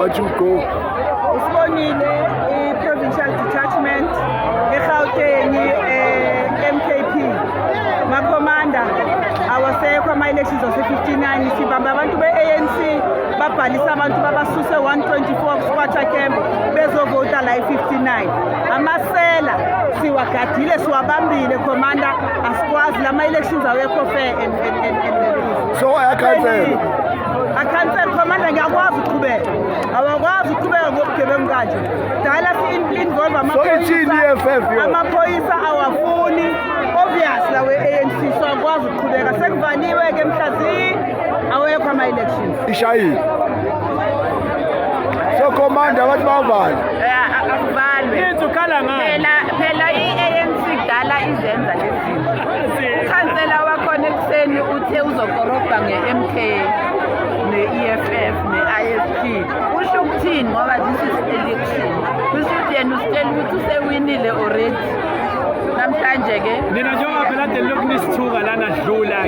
what you go? Usibonile i-provincial detachment eGauteng MKP makhomanda awasekho ama-elections ase-59 sibamba abantu be-ANC babhalisa abantu babasuse 124 kusquatter camp bezovota la i-59 amasela siwagadile siwabambile khomanda asikwazi lama-elections awekho fair and So ayakhansela. akhansela khomanda ngiyakwazi ukuqhubeka awakwazi ukuqhubeka ngobugebengu kanje dala si-involve amaphoyisa awafuni obvious lawe-ANC so akwazi ukuqhubeka sekuvaliwe-ke mhlazi awekho ama-elections Ishayile. So commander wathi bavale. akuvalwe phela i-ANC kudala izenza lezinto ukhansela wakhona ekuseni uthe uzokorobha nge-MK ne-EFF ne-IFP usho ukuthini ngoba this is election kusho ukuthi yena usitshela ukuthi usewinile already namhlanje-ke Nina njengoba phela kade lokhu nisithuka lana dlula